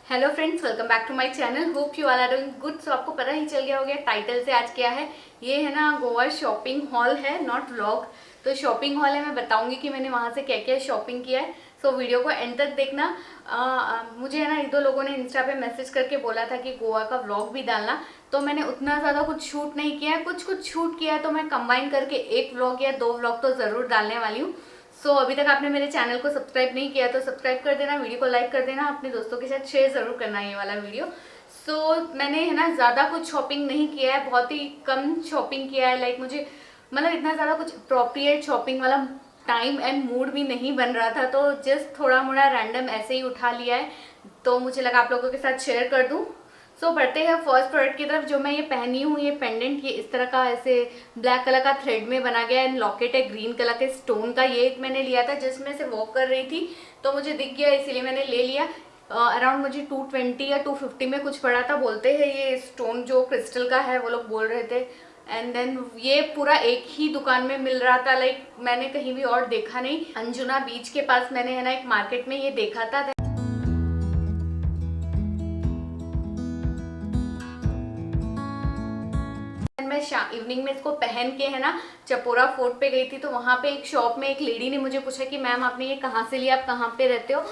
Hello friends, welcome back to my channel. Hope you all are doing good. So आपको पता ही चल गया होगा टाइटल से आज क्या है। ये है ना गोवा शॉपिंग हॉल है, नॉट व्लॉग। तो शॉपिंग हॉल है, मैं बताऊंगी कि मैंने वहाँ से क्या क्या शॉपिंग किया है। सो वीडियो को एंड तक देखना। मुझे है ना एक दो लोगों ने इंस्टा पे मैसेज करके बोला था कि गोवा का व्लॉग भी डालना। तो मैंने उतना ज़्यादा कुछ शूट नहीं किया है, कुछ शूट किया है। तो मैं कंबाइन करके एक व्लॉग या दो व्लॉग तो ज़रूर डालने वाली हूँ। अभी तक आपने मेरे चैनल को सब्सक्राइब नहीं किया तो सब्सक्राइब कर देना, वीडियो को लाइक कर देना, अपने दोस्तों के साथ शेयर ज़रूर करना ये वाला वीडियो। मैंने है ना ज़्यादा कुछ शॉपिंग नहीं किया है, बहुत ही कम शॉपिंग किया है। मुझे मतलब इतना ज़्यादा कुछ अप्रोप्रिएट शॉपिंग वाला टाइम एंड मूड भी नहीं बन रहा था, तो जस्ट थोड़ा मोड़ा रैंडम ऐसे ही उठा लिया है। तो मुझे लगा आप लोगों के साथ शेयर कर दूँ। बढ़ते हैं फर्स्ट प्रोडक्ट की तरफ। जो मैं ये पहनी हूँ, ये पेंडेंट, ये इस तरह का ऐसे ब्लैक कलर का थ्रेड में बना गया है। लॉकेट है ग्रीन कलर के स्टोन का। ये एक मैंने लिया था जस्ट मैं से वॉक कर रही थी तो मुझे दिख गया, इसीलिए मैंने ले लिया। अराउंड मुझे 220 या 250 में कुछ पड़ा था। बोलते हैं ये स्टोन जो क्रिस्टल का है, वो लोग बोल रहे थे। एंड देन ये पूरा एक ही दुकान में मिल रहा था। मैंने कहीं भी और देखा नहीं। अंजुना बीच के पास मैंने है ना एक मार्केट में ये देखा था। मैं इवनिंग में इसको पहन के है ना चपोरा फोर्ट पे गई थी। तो वहाँ पे एक शॉप में एक लेडी ने मुझे पूछा कि मैम आपने ये कहाँ से लिया, आप कहाँ पे रहते हो।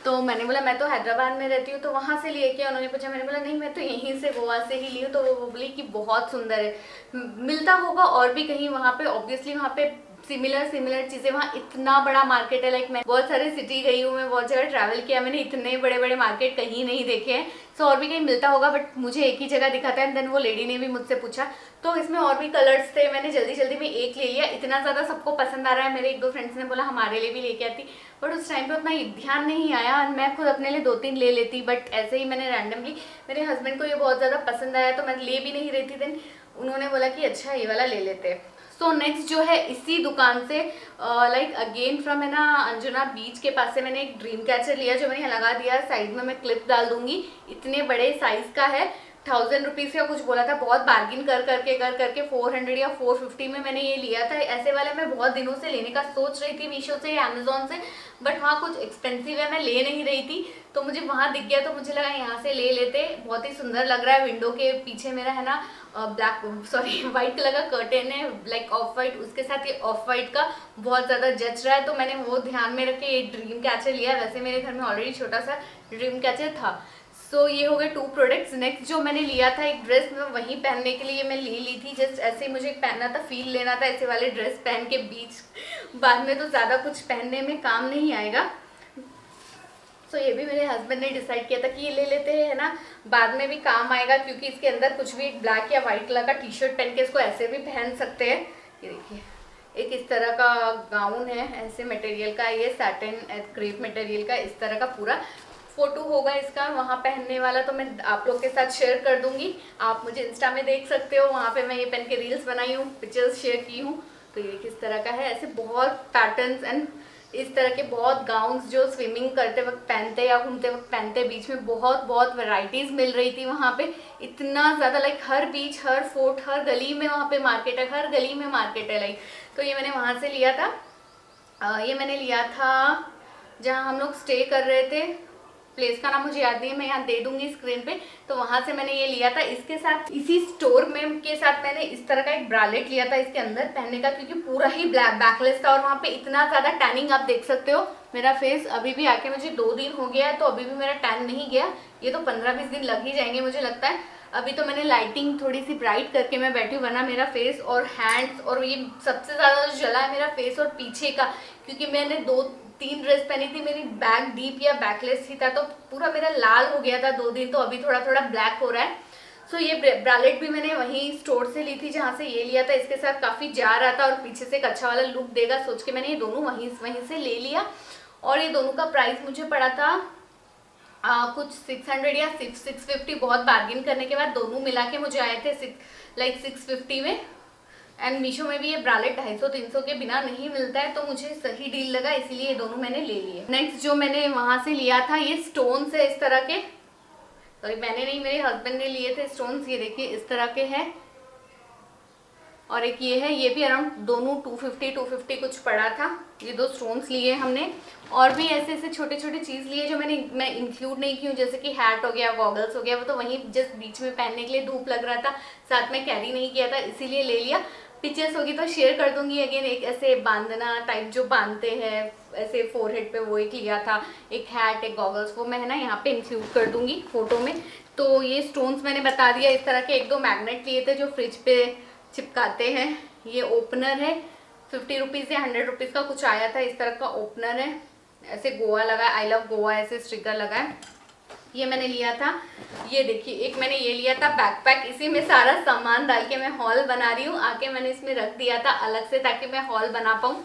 तो मैंने बोला मैं तो हैदराबाद में रहती हूँ। तो वहाँ से लिए क्या, उन्होंने पूछा। मैंने बोला नहीं, मैं तो यहीं से गोवा से ही ली हूँ। तो वो बोली कि बहुत सुंदर है, मिलता होगा और भी कहीं वहाँ पे। ऑब्वियसली वहाँ पे सिमिलर चीजें, वहाँ इतना बड़ा मार्केट है। मैं बहुत सारे सिटी गई हूँ, मैं बहुत जगह ट्रैवल किया, मैंने इतने बड़े बड़े मार्केट कहीं नहीं देखे हैं। और भी कहीं मिलता होगा, बट मुझे एक ही जगह दिखा था। एंड देन वो लेडी ने भी मुझसे पूछा, तो इसमें और भी कलर्स थे। मैंने जल्दी जल्दी में एक ले लिया। इतना ज़्यादा सबको पसंद आ रहा है। मेरे एक दो फ्रेंड्स ने बोला हमारे लिए भी लेके आती, बट उस टाइम पे उतना ध्यान नहीं आया। मैं खुद अपने लिए 2-3 ले लेती, बट ऐसे ही मैंने रैंडमली, मेरे हस्बैंड को ये बहुत ज़्यादा पसंद आया तो मैं ले भी नहीं रही थी। देन उन्होंने बोला कि अच्छा ये वाला ले लेते हैं। नेक्स्ट जो है इसी दुकान से अगेन फ्रॉम है ना अंजुना बीच के पास से मैंने एक ड्रीम कैचर लिया, जो मैंने लगा दिया साइड में। मैं क्लिप डाल दूंगी। इतने बड़े साइज का है, 1000 रुपीज़ का कुछ बोला था। बहुत बार्गिन कर करके 400 या 450 में मैंने ये लिया था। ऐसे वाले मैं बहुत दिनों से लेने का सोच रही थी, मीशो से या अमेजोन से, बट वहाँ कुछ एक्सपेंसिव है, मैं ले नहीं रही थी। तो मुझे वहाँ दिख गया तो मुझे लगा यहाँ से ले लेते। बहुत ही सुंदर लग रहा है। विंडो के पीछे मेरा है ना व्हाइट कलर का कर्टेन है, ऑफ वाइट, उसके साथ ये ऑफ वाइट का बहुत ज़्यादा जच रहा है। तो मैंने वो ध्यान में रख के ये ड्रीम कैचर लिया। वैसे मेरे घर में ऑलरेडी छोटा सा ड्रीम कैचर था। ये हो गए 2 प्रोडक्ट्स। नेक्स्ट जो मैंने लिया था एक ड्रेस, मैं वहीं पहनने के लिए मैं ले ली थी। जस्ट ऐसे ही मुझे पहनना था, फील लेना था ऐसे वाले ड्रेस पहन के बीच। बाद में तो ज़्यादा कुछ पहनने में काम नहीं आएगा। ये भी मेरे हस्बैंड ने डिसाइड किया था कि ये ले लेते हैं, है ना, बाद में भी काम आएगा। क्योंकि इसके अंदर कुछ भी ब्लैक या वाइट कलर का टी शर्ट पहन के इसको ऐसे भी पहन सकते हैं। ये देखिए, एक इस तरह का गाउन है, ऐसे मटेरियल का, ये सैटिन क्रेप मटेरियल का, इस तरह का पूरा फोटो होगा इसका वहाँ पहनने वाला। तो मैं आप लोग के साथ शेयर कर दूंगी, आप मुझे इंस्टा में देख सकते हो। वहाँ पे मैं ये पहन के रील्स बनाई हूँ, पिक्चर्स शेयर की हूँ। तो ये किस तरह का है, ऐसे बहुत पैटर्न्स एंड इस तरह के बहुत गाउन्स जो स्विमिंग करते वक्त पहनते या घूमते वक्त पहनते। बीच में बहुत वैरायटीज मिल रही थी वहाँ पे। इतना ज़्यादा हर बीच, हर फोर्ट, हर गली में वहाँ पे मार्केट है, हर गली में मार्केट है। तो ये मैंने वहाँ से लिया था। ये मैंने लिया था जहाँ हम लोग स्टे कर रहे थे, प्लेस का नाम मुझे याद नहीं है, मैं यहाँ दे दूंगी स्क्रीन पे। तो वहां से मैंने ये लिया था। इसके साथ इसी स्टोर में के साथ मैंने इस तरह का एक ब्रालेट लिया था इसके अंदर पहनने का, क्योंकि पूरा ही बैकलेस था। और वहाँ पे इतना ज़्यादा टैनिंग, आप देख सकते हो मेरा फेस अभी भी आके मुझे 2 दिन हो गया है तो अभी भी मेरा टैन नहीं गया। ये तो 15-20 दिन लग ही जाएंगे मुझे लगता है। अभी तो मैंने लाइटिंग थोड़ी सी ब्राइट करके मैं बैठी हूँ, वरना मेरा फेस और हैंड्स, और ये सबसे ज़्यादा जो जला है मेरा फेस और पीछे का, क्योंकि मैंने 2-3 ड्रेस पहनी थी। मेरी बैक डीप या बैकलेस ही था, तो पूरा मेरा लाल हो गया था 2 दिन। तो अभी थोड़ा थोड़ा ब्लैक हो रहा है। ये ब्रालेट भी मैंने वहीं स्टोर से ली थी जहाँ से ये लिया था। इसके साथ काफ़ी जा रहा था और पीछे से एक अच्छा वाला लुक देगा सोच के मैंने ये दोनों वहीं से ले लिया। और ये दोनों का प्राइस मुझे पड़ा था कुछ 600 या 650। बहुत बार्गिन करने के बाद दोनों मिला के मुझे आए थे 650 में। एंड मीशो में भी ये ब्रालेट 250-300 के बिना नहीं मिलता है, तो मुझे सही डील लगा, इसीलिए ये दोनों मैंने ले लिए। नेक्स्ट जो मैंने वहां से लिया था, ये स्टोन्स है इस तरह के। तो मैंने नहीं, मेरे हस्बैंड ने लिए थे स्टोन्स। ये देखिए इस तरह के हैं। और एक ये है, ये भी अराउंड दोनों 250 कुछ पड़ा था। ये 2 स्टोन्स लिए हमने। और भी ऐसे ऐसे छोटे छोटे चीज़ लिए जो मैं इंक्लूड नहीं की हूँ, जैसे कि हैट हो गया, गॉगल्स हो गया, वो तो वहीं जस्ट बीच में पहनने के लिए, धूप लग रहा था, साथ में कैरी नहीं किया था इसीलिए ले लिया। पिक्चर्स होगी तो शेयर कर दूंगी। अगेन एक ऐसे बांधना टाइप जो बांधते हैं ऐसे फोरहेड पे, वो एक लिया था, एक हैट, एक गॉगल्स, वो मैं है ना यहाँ पे इंक्लूड कर दूंगी फोटो में। तो ये स्टोन्स मैंने बता दिया। इस तरह के 1-2 मैग्नेट लिए थे जो फ्रिज पे चिपकाते हैं। ये ओपनर है, 50 रुपीज़ या 100 रुपीज़ का कुछ आया था। इस तरह का ओपनर है, ऐसे गोवा लगा, आई लव गोवा ऐसे स्टिकर लगा है, ये मैंने लिया था। ये देखिए एक मैंने ये लिया था बैकपैक, इसी में सारा सामान डाल के मैं हॉल बना रही हूँ। आके मैंने इसमें रख दिया था अलग से ताकि मैं हॉल बना पाऊँ,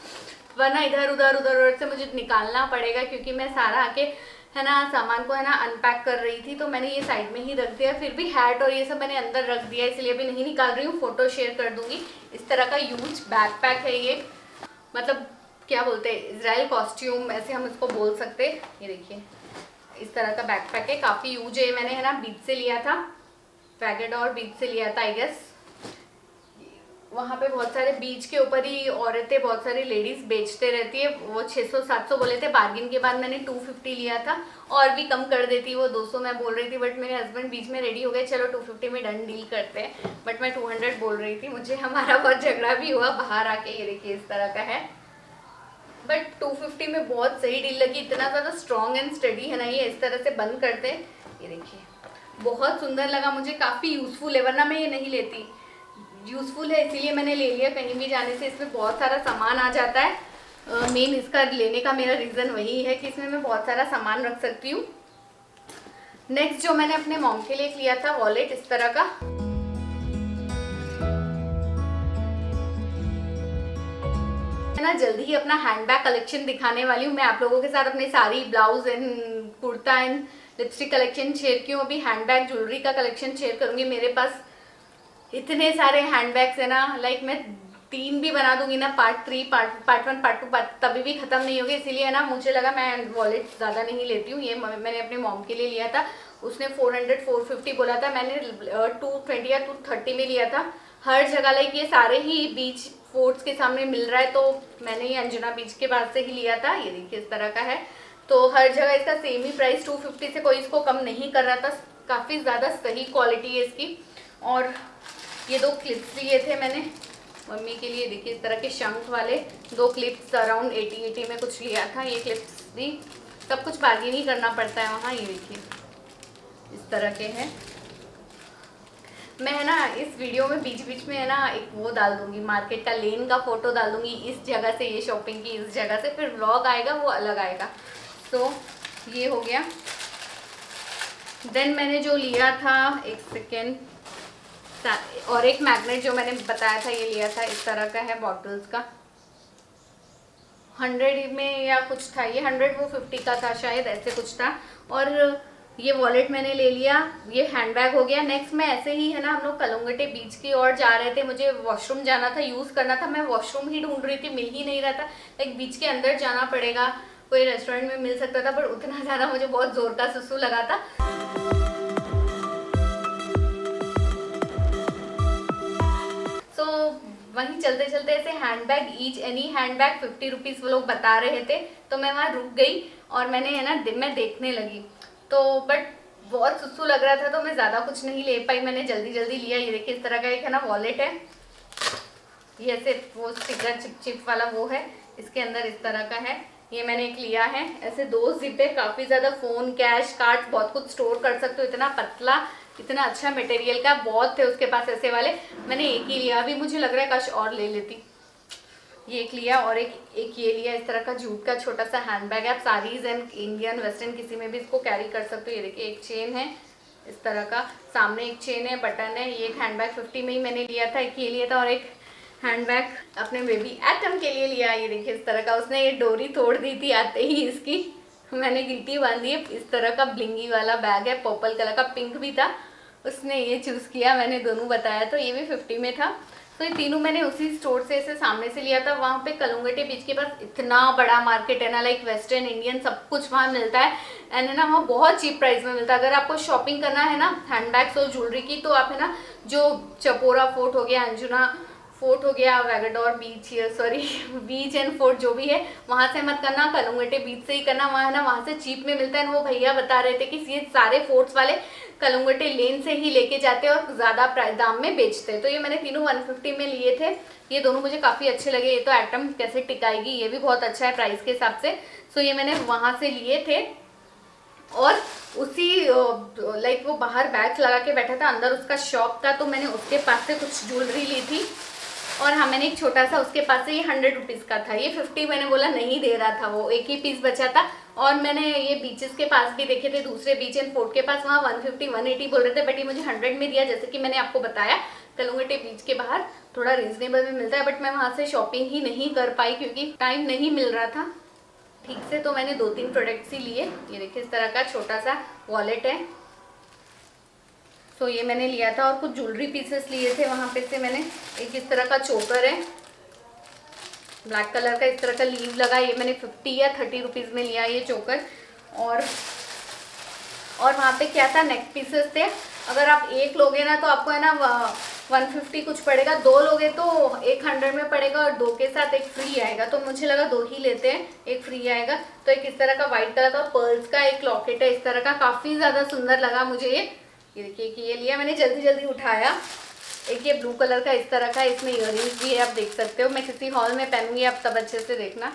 वरना इधर उधर से मुझे निकालना पड़ेगा, क्योंकि मैं सारा आके है ना सामान को है ना अनपैक कर रही थी, तो मैंने ये साइड में ही रख दिया। फिर भी हैट और ये सब मैंने अंदर रख दिया, इसलिए अभी नहीं निकाल रही हूँ, फोटो शेयर कर दूंगी। इस तरह का यूज बैकपैक है ये, मतलब क्या बोलते हैं, इजराइल कॉस्ट्यूम ऐसे हम इसको बोल सकते हैं। ये देखिए इस तरह का बैकपैक है, काफ़ी यूज है। मैंने है ना बीच से लिया था, वैगेडोर बीच से लिया था आई गेस। वहाँ पे बहुत सारे बीच के ऊपर ही औरतें, बहुत सारी लेडीज बेचते रहती है। वो 600-700 बोले थे, बार्गिन के बाद मैंने 250 लिया था, और भी कम कर देती, वो 200 मैं बोल रही थी, बट मेरे हस्बैंड बीच में रेडी हो गए, चलो 250 में डन डील करते हैं, बट मैं 200 बोल रही थी। मुझे हमारा बहुत झगड़ा भी हुआ बाहर आके। ये देखिए इस तरह का है, बट 250 में बहुत सही डील लगी, इतना ज़्यादा स्ट्रॉन्ग एंड स्टडी है ना ये, इस तरह से बंद करते हैं। ये देखिए बहुत सुंदर लगा मुझे, काफ़ी यूज़फुल है, वरना मैं ये नहीं लेती। यूज़फुल है इसीलिए मैंने ले लिया, कहीं भी जाने से इसमें बहुत सारा सामान आ जाता है। मेन इसका लेने का मेरा रीज़न वही है कि इसमें मैं बहुत सारा सामान रख सकती हूँ। नेक्स्ट जो मैंने अपने मॉम के लिए लिया था वॉलेट, इस तरह का, ना जल्दी ही अपना हैंडबैग कलेक्शन दिखाने वाली हूँ मैं आप लोगों के साथ। अपने sari, blouse and kurta and lipstick collection share की हूँ, अभी हैंडबैग ज्वेलरी का कलेक्शन शेयर करूँगी। मेरे पास इतने सारे हैंडबैग्स है ना, लाइक मैं 3 भी बना दूंगी ना, पार्ट 3, पार्ट 1, पार्ट 2, तभी भी खत्म नहीं होगी। इसीलिए ना मुझे लगा मैं वॉलेट ज़्यादा नहीं लेती हूँ। ये मैंने अपने मॉम के लिए लिया था, उसने 450 बोला था, मैंने 220 या 230 में लिया था। हर जगह लाइक ये सारे ही बीच फोर्ट्स के सामने मिल रहा है, तो मैंने ये अंजुना बीच के पास से ही लिया था। ये देखिए इस तरह का है, तो हर जगह इसका सेम ही प्राइस 250 से कोई इसको कम नहीं कर रहा था। काफ़ी ज़्यादा सही क्वालिटी है इसकी। और ये 2 क्लिप्स लिए थे मैंने मम्मी के लिए, देखिए इस तरह के शंख वाले 2 क्लिप्स, अराउंड 80 में कुछ लिया था। ये क्लिप्स भी सब कुछ बार्गेन ही करना पड़ता है वहाँ। ये देखिए इस तरह के हैं। मैं है ना इस वीडियो में बीच बीच में है ना एक वो डाल दूंगी, मार्केट का लेन का फोटो डाल दूंगी, इस जगह से ये शॉपिंग की, इस जगह से, फिर व्लॉग आएगा वो अलग आएगा। तो ये हो गया। देन मैंने जो लिया था, एक सेकेंड, और एक मैग्नेट जो मैंने बताया था ये लिया था, इस तरह का है, बॉटल्स का, 100 में या कुछ था ये, 100 वो 50 का था शायद, ऐसे कुछ था। और ये वॉलेट मैंने ले लिया, ये हैंडबैग हो गया। नेक्स्ट मैं ऐसे ही है ना, हम लोग कलंगटे बीच की ओर जा रहे थे, मुझे वॉशरूम जाना था, यूज़ करना था, मैं वॉशरूम ही ढूंढ रही थी, मिल ही नहीं रहा था। लाइक बीच के अंदर जाना पड़ेगा, कोई रेस्टोरेंट में मिल सकता था, पर उतना ज़्यादा मुझे बहुत ज़ोर का सुसु लगा था। तो वहीं चलते चलते ऐसे handbag, each any handbag 50 rupees वो लोग बता रहे थे, तो मैं वहाँ रुक गई और मैंने है ना मैं देखने लगी, तो बट बहुत सुसु लग रहा था तो मैं ज़्यादा कुछ नहीं ले पाई, मैंने जल्दी जल्दी लिया। ये देखिए इस तरह का एक है ना वॉलेट है, ये ऐसे वो स्टिकर चिप वाला वो है, इसके अंदर इस तरह का है। ये मैंने एक लिया है, ऐसे 2 जिप है, काफ़ी ज़्यादा फ़ोन, कैश, कार्ड, बहुत कुछ स्टोर कर सकते हो। इतना पतला, इतना अच्छा मटेरियल का, बहुत थे उसके पास ऐसे वाले, मैंने एक ही लिया। अभी मुझे लग रहा है काश और ले लेती। ये एक लिया, और एक ये लिया, इस तरह का जूट का छोटा सा हैंडबैग है। आप साड़ीज़ एंड इंडियन वेस्टर्न किसी में भी इसको कैरी कर सकते हो। ये देखिए एक चेन है इस तरह का, सामने एक चेन है, बटन है। ये एक हैंडबैग 50 में ही मैंने लिया था, एक ये लिया था, और एक हैंडबैग अपने बेबी एटम के लिए लिया। ये देखिए इस तरह का, उसने ये डोरी तोड़ दी थी आते ही इसकी, मैंने गीटी बांधी है। इस तरह का ब्लिंगी वाला बैग है, पर्पल कलर का, पिंक भी था, उसने ये चूज़ किया, मैंने दोनों बताया, तो ये भी 50 में था। तो ये तीनों मैंने उसी स्टोर से ऐसे सामने से लिया था। वहाँ पे कलंगटे बीच के पास इतना बड़ा मार्केट है ना, लाइक वेस्टर्न इंडियन सब कुछ वहाँ मिलता है, एंड है ना वहाँ बहुत चीप प्राइस में मिलता है। अगर आपको शॉपिंग करना है ना हैंडबैग्स और ज्वेलरी की, तो आप है ना जो चपोरा फोर्ट हो गया, अंजुना फोर्ट हो गया, वैगाडोर बीच, सॉरी बीच एंड फोर्ट जो भी है वहाँ से मत करना, कलुंगटे बीच से ही करना। वहाँ है ना, वहाँ से चीप में मिलता है। वो भैया बता रहे थे कि ये सारे फोर्ट्स वाले कलुंगटे लेन से ही लेके जाते हैं और ज़्यादा दाम में बेचते हैं। तो ये मैंने तीनों 150 में लिए थे। ये दोनों मुझे काफ़ी अच्छे लगे। ये तो आइटम कैसे टिकाएगी, ये भी बहुत अच्छा है प्राइस के हिसाब से। सो ये मैंने वहाँ से लिए थे। और उसी लाइक वो बाहर बैग्स लगा के बैठा था, अंदर उसका शॉप था, तो मैंने उसके पास से कुछ ज्वेलरी ली थी। और हाँ, मैंने एक छोटा सा उसके पास से, ये 100 रुपीज़ का था, ये 50 मैंने बोला नहीं दे रहा था, वो एक ही पीस बचा था। और मैंने ये बीचेस के पास भी देखे थे, दूसरे बीच एंड फोर्ट के पास, वहाँ 150 180 बोल रहे थे, बट ये मुझे 100 में दिया। जैसे कि मैंने आपको बताया कलुंगटे बीच के बाहर थोड़ा रीजनेबल में मिलता है, बट मैं वहाँ से शॉपिंग ही नहीं कर पाई क्योंकि टाइम नहीं मिल रहा था ठीक से। तो मैंने 2-3 प्रोडक्ट्स ही लिए। ये देखिए इस तरह का छोटा सा वॉलेट है, तो ये मैंने लिया था। और कुछ ज्वेलरी पीसेस लिए थे वहाँ पे से मैंने। एक इस तरह का चोकर है ब्लैक कलर का, इस तरह का लीव लगा, ये मैंने 50 या 30 रुपीज़ में लिया ये चोकर। और वहाँ पे क्या था, नेक पीसेस थे। अगर आप एक लोगे ना तो आपको है ना 150 कुछ पड़ेगा, 2 लोगे तो 100 में पड़ेगा, और 2 के साथ एक फ्री आएगा। तो मुझे लगा 2 ही लेते हैं, एक फ्री आएगा। तो एक इस तरह का व्हाइट कलर का पर्ल्स का एक लॉकेट है इस तरह का, काफ़ी ज़्यादा सुंदर लगा मुझे ये देखिए कि ये लिया मैंने, जल्दी जल्दी उठाया। एक ये ब्लू कलर का इस तरह का, इसमें इयररिंग्स भी है, आप देख सकते हो। मैं किसी हॉल में पहनूंगी, आप तब अच्छे से देखना।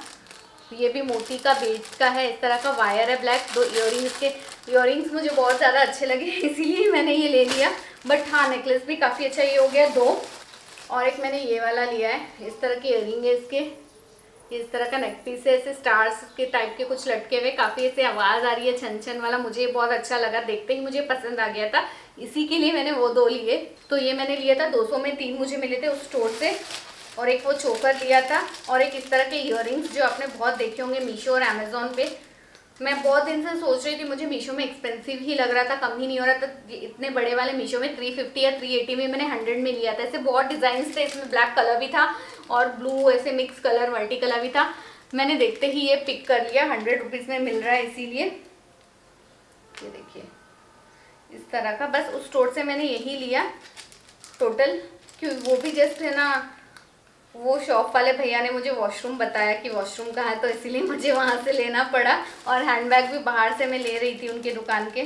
ये भी मोती का बेच का है, इस तरह का वायर है ब्लैक। 2 इयररिंग्स के, इयररिंग्स मुझे बहुत ज़्यादा अच्छे लगे इसीलिए मैंने ये ले लिया। बट हाँ, नेकलेस भी काफ़ी अच्छा, ये हो गया 2। और एक मैंने ये वाला लिया है, इस तरह के इयररिंग है इसके, ये इस तरह का नेक पीस है, ऐसे स्टार्स के टाइप के कुछ लटके हुए, काफ़ी ऐसे आवाज़ आ रही है छन छन वाला, मुझे बहुत अच्छा लगा, देखते ही मुझे पसंद आ गया था, इसी के लिए मैंने वो 2 लिए। तो ये मैंने लिया था 200 में 3 मुझे मिले थे उस स्टोर से। और एक वो चोकर लिया था, और एक इस तरह के इयररिंग्स जो आपने बहुत देखे होंगे मीशो और अमेजोन पे। मैं बहुत दिन से सोच रही थी, मुझे मीशो में एक्सपेंसिव ही लग रहा था, कम ही नहीं हो रहा था। इतने बड़े वाले मीशो में 350 या 380 में, मैंने 100 में लिया था। ऐसे बहुत डिज़ाइन थे, इसमें ब्लैक कलर भी था और ब्लू ऐसे मिक्स कलर मल्टी कलर भी था। मैंने देखते ही ये पिक कर लिया, 100 रुपीज़ में मिल रहा है इसीलिए। ये देखिए इस तरह का, बस उस स्टोर से मैंने यही लिया टोटल, क्यों वो भी जस्ट है ना, वो शॉप वाले भैया ने मुझे वॉशरूम बताया कि वॉशरूम कहाँ है, तो इसीलिए मुझे वहाँ से लेना पड़ा। और हैंडबैग भी बाहर से मैं ले रही थी उनके दुकान के।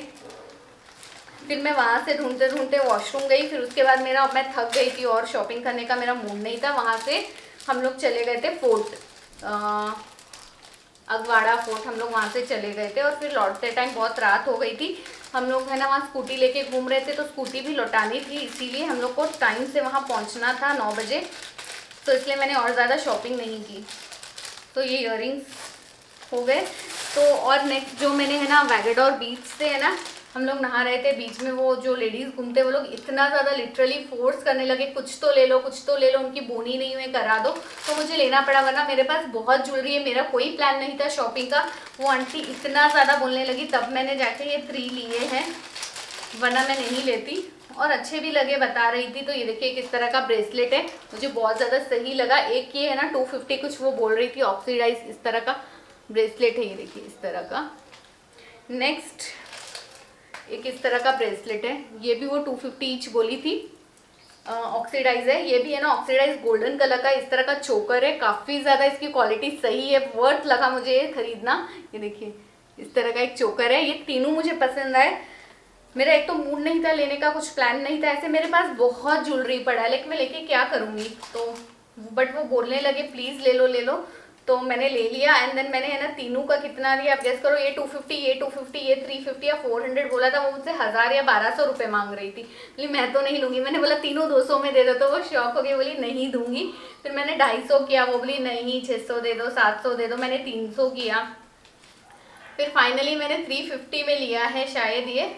फिर मैं वहाँ से ढूंढते ढूंढते वॉशरूम गई, फिर उसके बाद मैं थक गई थी और शॉपिंग करने का मेरा मूड नहीं था। वहाँ से हम लोग चले गए थे फोर्ट, अगवाड़ा फोर्ट, हम लोग वहाँ से चले गए थे। और फिर लौटते टाइम बहुत रात हो गई थी, हम लोग है ना वहाँ स्कूटी लेके घूम रहे थे, तो स्कूटी भी लौटानी थी, इसीलिए हम लोग को टाइम से वहाँ पहुँचना था 9 बजे, तो इसलिए मैंने और ज़्यादा शॉपिंग नहीं की। तो ये इयररिंग्स हो गए। तो और नेक्स्ट जो मैंने है ना वैगाडोर बीच से है ना, हम लोग नहा रहे थे बीच में, वो जो लेडीज़ घूमते वो लोग इतना ज़्यादा लिटरली फोर्स करने लगे, कुछ तो ले लो कुछ तो ले लो, उनकी बोनी नहीं हुई करा दो, तो मुझे लेना पड़ा, वरना मेरे पास बहुत ज्वेलरी है, मेरा कोई प्लान नहीं था शॉपिंग का। वो आंटी इतना ज़्यादा बोलने लगी, तब मैंने जाके ये 3 लिए हैं, वरना मैं नहीं लेती। और अच्छे भी लगे, बता रही थी। तो ये देखिए एक इस तरह का ब्रेसलेट है, मुझे बहुत ज़्यादा सही लगा। एक ये है ना 250 कुछ वो बोल रही थी, ऑक्सीडाइज इस तरह का ब्रेसलेट है, ये देखिए इस तरह का। नेक्स्ट एक इस तरह का ब्रेसलेट है, ये भी वो 250 ईच बोली थी, ऑक्सीडाइज है। ये भी है ना ऑक्सीडाइज गोल्डन कलर का इस तरह का चोकर है, काफ़ी ज़्यादा इसकी क्वालिटी सही है, वर्थ लगा मुझे ये खरीदना। ये देखिए इस तरह का एक चोकर है, ये तीनों मुझे पसंद आए। मेरा एक तो मूड नहीं था लेने का, कुछ प्लान नहीं था, ऐसे मेरे पास बहुत ज्वेलरी पड़ा है, लेकिन मैं लेके क्या करूँगी। तो बट वो बोलने लगे प्लीज़ ले लो ले लो, तो मैंने ले लिया। एंड देन मैंने है ना तीनों का कितना लिया आप गेस करो, ये 250, ये 250, ये 350 या 400 बोला था। वो मुझसे 1000 या 1200 रुपये मांग रही थी, बोली मैं तो नहीं लूँगी। मैंने बोला तीनों 200 में दे दो, तो वो शौक हो गई, बोली नहीं दूंगी। फिर मैंने 250 किया, वो बोली नहीं 600 दे दो, 700 दे दो, मैंने 300 किया। फिर फाइनली मैंने 350 में लिया है शायद, ये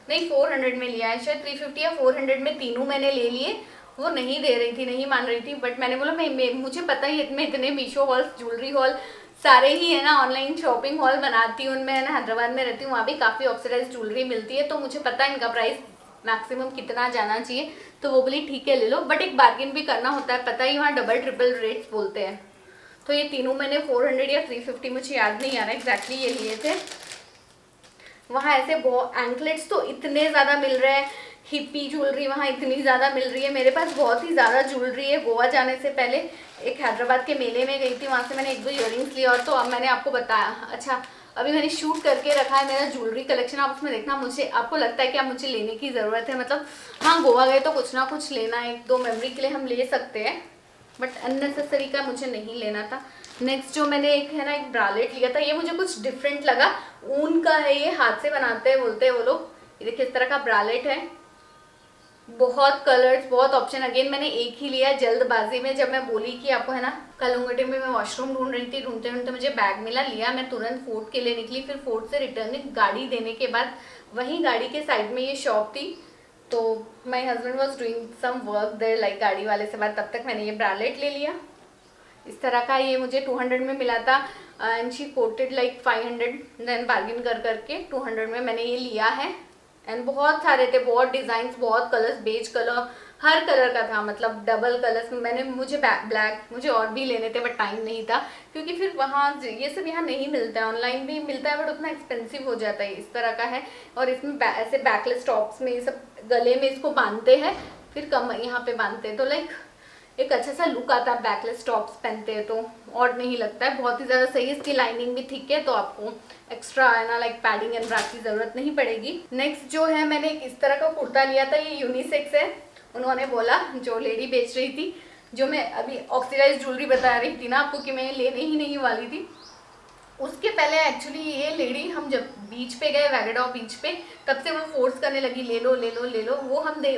नहीं 400 में लिया है शायद, 350 या 400 में तीनों मैंने ले लिए। वो नहीं दे रही थी, नहीं मान रही थी, बट मैंने बोला मैं मुझे पता ही है, मैं इतने मीशो हॉल, ज्वेलरी हॉल सारे ही है ना ऑनलाइन शॉपिंग हॉल बनाती हूँ, उनमें है ना हैदराबाद में रहती हूँ, वहाँ भी काफ़ी ऑक्सीडाइज ज्वेलरी मिलती है, तो मुझे पता है इनका प्राइस मैक्सिमम कितना जाना चाहिए। तो वो बोली ठीक है ले लो, बट एक बार्गेन भी करना होता है, पता ही वहाँ डबल ट्रिपल रेट्स बोलते हैं। तो ये तीनों मैंने 400 या 350 मुझे याद नहीं आ रहा एग्जैक्टली ये लिए थे। वहाँ ऐसे बहुत एंकलेट्स तो इतने ज़्यादा मिल रहे हैं, हिप्पी ज्वेलरी वहाँ इतनी ज़्यादा मिल रही है। मेरे पास बहुत ही ज़्यादा ज्वेलरी है। गोवा जाने से पहले एक हैदराबाद के मेले में गई थी, वहाँ से मैंने 1-2 ईयरिंग्स लिए, और तो अब मैंने आपको बताया। अच्छा, अभी मैंने शूट करके रखा है मेरा ज्वेलरी कलेक्शन, आप उसमें देखना। मुझे आपको लगता है कि आप मुझे लेने की ज़रूरत है, मतलब हाँ गोवा गए तो कुछ ना कुछ लेना, 1-2 मेमोरी के लिए हम ले सकते हैं, बट अननेसेसरी का मुझे नहीं लेना था। नेक्स्ट जो मैंने एक है ना एक ब्रालेट लिया था, ये मुझे कुछ डिफरेंट लगा। ऊन का है, ये हाथ से बनाते हैं बोलते हैं वो लोग। ये देखिए इस तरह का ब्रालेट है, बहुत कलर्स, बहुत ऑप्शन। अगेन मैंने एक ही लिया जल्दबाजी में, जब मैं बोली कि आपको है ना कलुंगटे में मैं वॉशरूम ढूंढ रही थी, ढूंढते ढूंढते मुझे बैग मिला, लिया, मैं तुरंत फोर्ट के लिए निकली। फिर फोर्ट से रिटर्न गाड़ी देने के बाद वहीं गाड़ी के साइड में ये शॉप थी, तो my husband was doing some work there like गाड़ी वाले से बात, तब तक मैंने ये ब्रालेट ले लिया इस तरह का। ये मुझे 200 में मिला था and she quoted like 500, then bargain कर करके 200 में मैंने ये लिया है। एंड बहुत सारे थे, बहुत डिज़ाइंस, बहुत कलर्स, बेज कलर, हर कलर का था, मतलब डबल कलर्स। मैंने मुझे ब्लैक मुझे और भी लेने थे बट टाइम नहीं था, क्योंकि फिर वहाँ ये सब यहाँ नहीं मिलता है, ऑनलाइन भी मिलता है बट उतना एक्सपेंसिव हो जाता है। इस तरह का है, और इसमें ऐसे बैकलेस टॉप्स में ये सब गले में इसको बांधते हैं, फिर कम यहाँ पे बांधते हैं, तो लाइक एक अच्छा सा लुक आता है। बैकलेस टॉप्स पहनते हैं तो ऑड नहीं लगता है, बहुत ही ज़्यादा सही है। इसकी लाइनिंग भी थिक है, तो आपको एक्स्ट्रा है ना लाइक पैडिंग एंड ब्रा की ज़रूरत नहीं पड़ेगी। नेक्स्ट जो है मैंने एक इस तरह का कुर्ता लिया था, ये यूनिसेक्स है। उन्होंने बोला, जो लेडी बेच रही थी, जो मैं अभी ऑक्सीडाइज ज्वेलरी बता रही थी ना आपको कि मैं लेने ही नहीं वाली थी, उसके पहले एक्चुअली ये लेडी, हम जब बीच पे गए वैगडॉ बीच पे, तब से वो फोर्स करने लगी ले लो ले लो ले लो।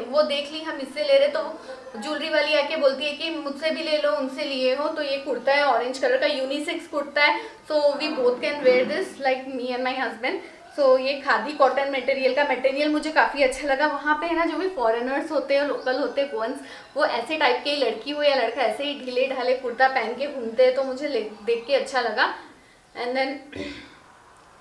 वो देख ली हम इससे ले रहे, तो ज्वेलरी वाली आके बोलती है कि मुझसे भी ले लो, उनसे लिए हो। तो ये कुर्ता है ऑरेंज कलर का, यूनिसेक्स कुर्ता है, so we both can wear this like me and my husband. So ये खादी कॉटन मटेरियल का, मटेरियल मुझे काफ़ी अच्छा लगा। वहाँ पे है ना जो भी फॉरेनर्स होते हैं, लोकल होते हैं गोवंस, वो ऐसे टाइप के, लड़की हो या लड़का, ऐसे ही ढीले ढाले कुर्ता पहन के घूमते हैं, तो मुझे देख के अच्छा लगा। एंड देन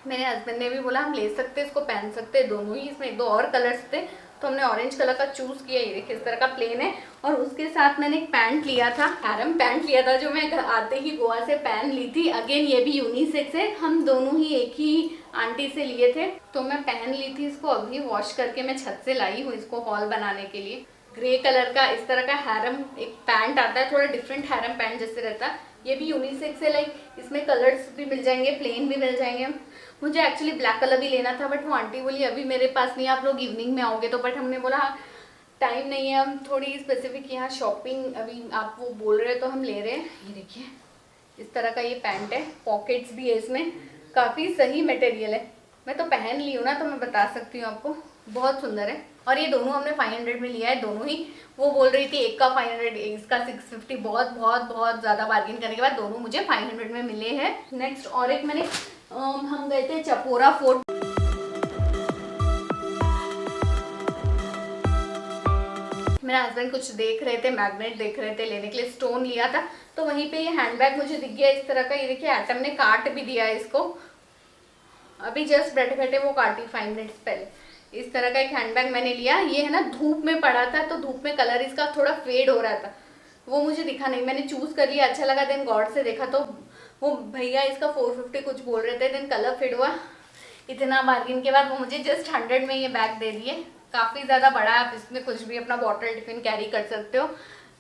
मेरे हस्बैंड ने भी बोला हम ले सकते हैं, इसको पहन सकते हैं दोनों ही। इसमें 2 और कलर्स थे, तो हमने ऑरेंज कलर का चूज़ किया। ये देखिए इस तरह का प्लेन है, और उसके साथ मैंने एक पैंट लिया था, हैरम पैंट लिया था, जो मैं आते ही गोवा से पहन ली थी। अगेन ये भी यूनिसेक्स है, हम दोनों ही एक ही आंटी से लिए थे, तो मैं पहन ली थी इसको। अभी वॉश करके मैं छत से लाई हूँ इसको हॉल बनाने के लिए। ग्रे कलर का इस तरह का हैरम एक पैंट आता है, थोड़ा डिफरेंट हैरम पैंट जैसे रहता है। ये भी यूनिसेक्स है, लाइक इसमें कलर्स भी मिल जाएंगे, प्लेन भी मिल जाएंगे। मुझे एक्चुअली ब्लैक कलर भी लेना था, बट वो आंटी बोली अभी मेरे पास नहीं, आप लोग इवनिंग में आओगे तो। बट हमने बोला टाइम नहीं है, हम थोड़ी स्पेसिफिक यहाँ शॉपिंग, अभी आप वो बोल रहे हैं तो हम ले रहे हैं। ये देखिए इस तरह का ये पैंट है, पॉकेट्स भी है इसमें, काफ़ी सही मटेरियल है। मैं तो पहन ली हूँ ना, तो मैं बता सकती हूँ आपको, बहुत सुंदर है। और ये दोनों हमने 500 में लिया है, दोनों ही। वो बोल रही थी एक का 500, इसका 650, बहुत बहुत बहुत ज़्यादा बार्गेन करने के बाद दोनों मुझे 500 में मिले हैं। नेक्स्ट और एक मैंने हम गए थे चपोरा फोर्ट। मेरा हस्बैंड कुछ देख रहे थे, मैग्नेट देख रहे थे लेने के लिए, स्टोन लिया था, तो वहीं पे ये हैंडबैग मुझे दिख गया इस तरह का। ये देखिए एटम ने काट भी दिया है इसको, अभी जस्ट बैठे बैठे वो काटी 5 मिनट्स पहले। इस तरह का एक हैंडबैग मैंने लिया, ये है ना धूप में पड़ा था, तो धूप में कलर इसका थोड़ा फेड हो रहा था, वो मुझे दिखा नहीं, मैंने चूज़ कर लिया, अच्छा लगा। देन गॉड से देखा तो वो भैया इसका 450 कुछ बोल रहे थे, देन कलर फेड हुआ। इतना बार्गिन के बाद वो मुझे जस्ट 100 में ये बैग दे दिए। काफ़ी ज़्यादा बड़ा है, आप इसमें कुछ भी अपना बॉटल टिफिन कैरी कर सकते हो,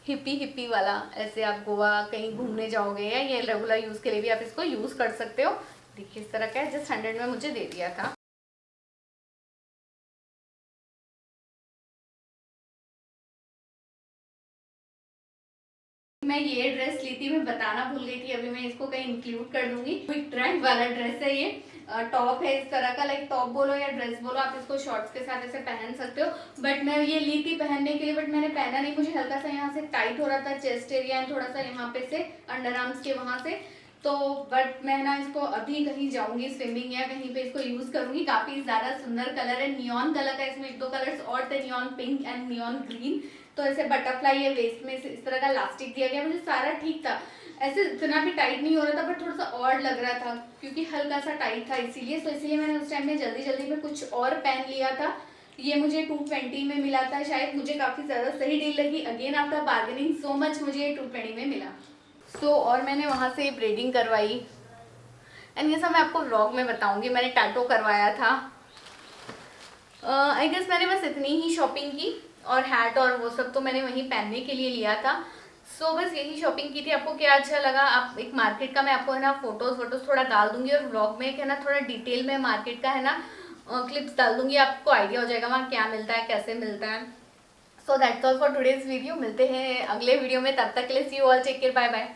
हिप्पी वाला। ऐसे आप गोवा कहीं घूमने जाओगे या ये रेगुलर यूज़ के लिए भी आप इसको यूज़ कर सकते हो। देखिए इस तरह का है, जस्ट 100 में मुझे दे दिया था। मैं ये ड्रेस ली थी, मैं बताना भूल गई थी, अभी मैं इसको कहीं इंक्लूड कर दूंगी। क्विक ट्रेंड वाला ड्रेस है ये, टॉप है इस तरह का, लाइक टॉप बोलो या ड्रेस बोलो, आप इसको शॉर्ट्स के साथ ऐसे पहन सकते हो। बट मैं ये ली थी पहनने के लिए, बट मैंने पहना नहीं, मुझे हल्का सा यहाँ से टाइट हो रहा था चेस्ट एरिया एंड थोड़ा सा यहाँ पे से अंडर आर्म्स के वहाँ से, तो बट मैं ना इसको अभी कहीं जाऊंगी स्विमिंग या कहीं पे इसको यूज करूंगी। काफी ज्यादा सुंदर कलर है, नियॉन कलर का, इसमें 1-2 कलर्स और थे, neon pink and neon green. तो ऐसे बटरफ्लाई है, वेस्ट में इस तरह का लास्टिक दिया गया, मुझे सारा ठीक था, ऐसे इतना भी टाइट नहीं हो रहा था, बट थोड़ा सा और लग रहा था क्योंकि हल्का सा टाइट था, इसीलिए मैंने उस टाइम में जल्दी जल्दी में कुछ और पहन लिया था। ये मुझे 220 में मिला था शायद, मुझे काफ़ी ज़्यादा सही डील लगी। Again after bargaining so much मुझे ये 220 में मिला। और मैंने वहाँ से ब्रेडिंग करवाई एंड ये सब मैं आपको व्लॉग में बताऊंगी। मैंने टैटू करवाया था, आई गेस मैंने बस इतनी ही शॉपिंग की, और हैट और वो सब तो मैंने वहीं पहनने के लिए लिया था। सो बस यही शॉपिंग की थी। आपको क्या अच्छा लगा? आप एक मार्केट का मैं आपको है ना फोटोज वोटोज थोड़ा डाल दूंगी, और व्लॉग में है ना थोड़ा डिटेल में मार्केट का है ना क्लिप्स डाल दूंगी, आपको आइडिया हो जाएगा वहाँ क्या मिलता है, कैसे मिलता है। So that's all for today's video. मिलते हैं अगले वीडियो में, तब तक के लिए see you all, take care, bye bye.